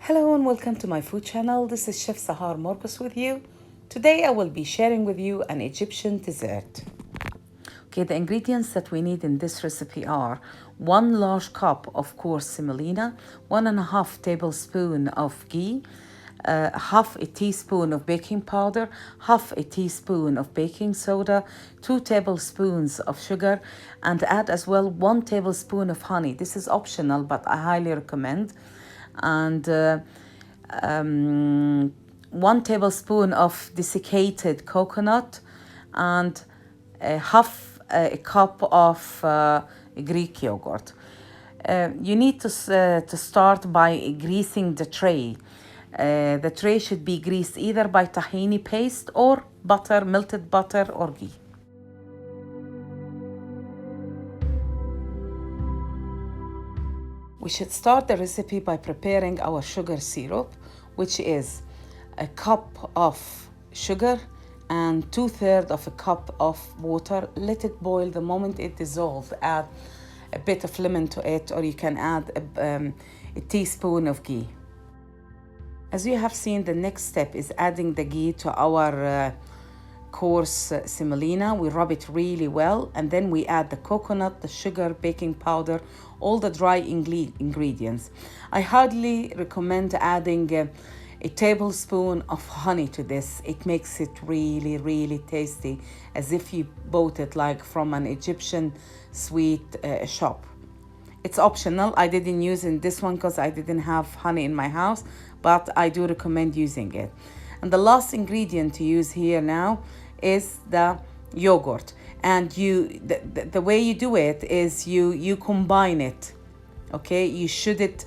Hello and welcome to my food channel. This is Chef Sahar Morgus with you. Today I will be sharing with you an Egyptian dessert. Okay, the ingredients that we need in this recipe are 1 large cup of coarse semolina, 1.5 tablespoon of ghee, half a teaspoon of baking powder, half a teaspoon of baking soda, 2 tablespoons of sugar, and add as well 1 tablespoon of honey. This is optional, but I highly recommend. And 1 tablespoon of desiccated coconut, and half a cup of Greek yogurt. You need to start by greasing the tray. The tray should be greased either by tahini paste or butter, melted butter or ghee. We should start the recipe by preparing our sugar syrup, which is a cup of sugar and 2/3 of a cup of water. Let it boil. The moment it dissolves, add a bit of lemon to it, or you can add a teaspoon of ghee. As you have seen, the next step is adding the ghee to our coarse semolina. We rub it really well, and then we add the coconut, the sugar, baking powder, all the dry ingredients. I highly recommend adding a tablespoon of honey to this. It makes it really, really tasty, as if you bought it like from an Egyptian sweet shop. It's optional. I didn't use in this one because I didn't have honey in my house, but I do recommend using it. And the last ingredient to use here now is the yogurt. And the way you do it is you combine it. Okay, you shouldn't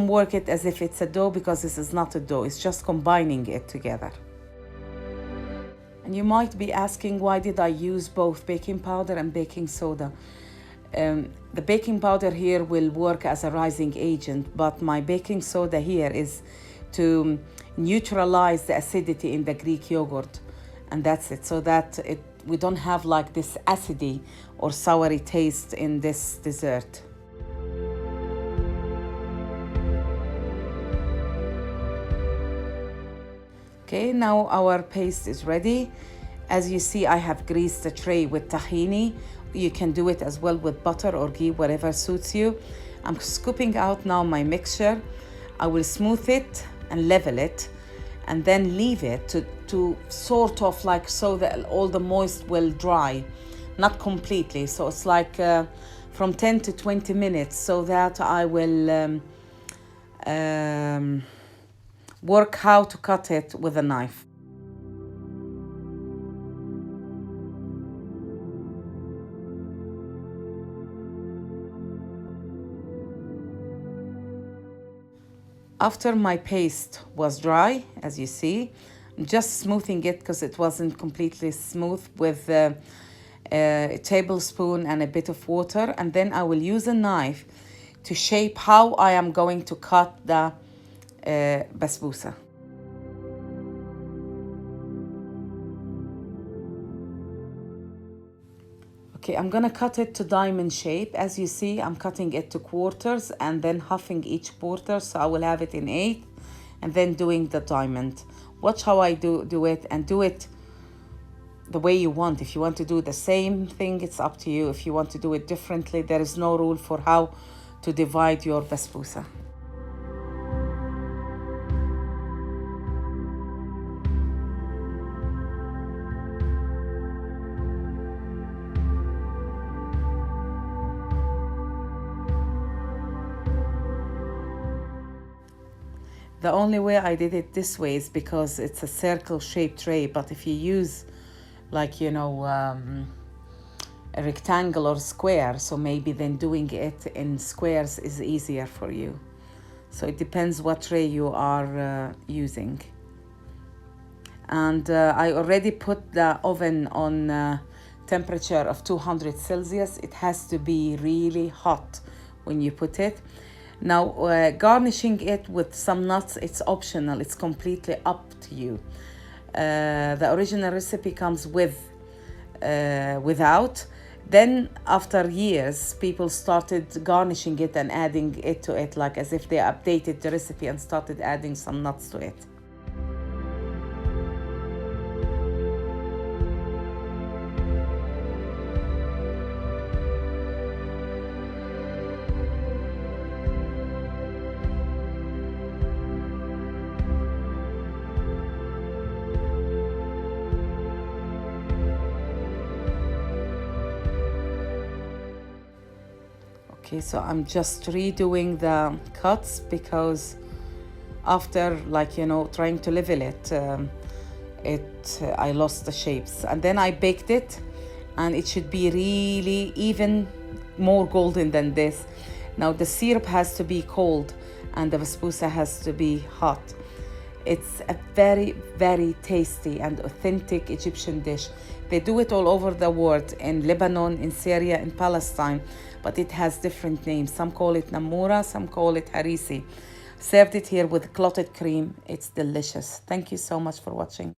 work it as if it's a dough, because this is not a dough. It's just combining it together. And you might be asking, why did I use both baking powder and baking soda? The baking powder here will work as a rising agent, but my baking soda here is to neutralize the acidity in the Greek yogurt, and that's it, so that we don't have like this acidy or soury taste in this dessert. Okay, now our paste is ready. As you see, I have greased the tray with tahini. You can do it as well with butter or ghee, whatever suits you. I'm scooping out now my mixture. I will smooth it and level it, and then leave it to sort of like, so that all the moist will dry, not completely. So it's like from 10 to 20 minutes, so that I will work how to cut it with a knife. After my paste was dry, as you see, I'm just smoothing it because it wasn't completely smooth, with a tablespoon and a bit of water. And then I will use a knife to shape how I am going to cut the basbousa. Okay, I'm gonna cut it to diamond shape. As you see, I'm cutting it to quarters and then halving each quarter, so I will have it in 8, and then doing the diamond. Watch how I do it, and do it the way you want. If you want to do the same thing, it's up to you. If you want to do it differently, there is no rule for how to divide your basbousa. The only way I did it this way is because it's a circle-shaped tray, but if you use like, a rectangle or square, so maybe then doing it in squares is easier for you. So it depends what tray you are using. And I already put the oven on temperature of 200 Celsius. It has to be really hot when you put it. Now, garnishing it with some nuts, it's optional. It's completely up to you. The original recipe comes with, without. Then after years, people started garnishing it and adding it to it, like as if they updated the recipe and started adding some nuts to it. Okay, so I'm just redoing the cuts because after, like, trying to level it, I lost the shapes. And then I baked it, and it should be really even more golden than this. Now the syrup has to be cold and the basbousa has to be hot. It's a very, very tasty and authentic Egyptian dish. They do it all over the world, in Lebanon, in Syria, in Palestine, but it has different names. Some call it namura, some call it harisi. Served it here with clotted cream. It's delicious. Thank you so much for watching.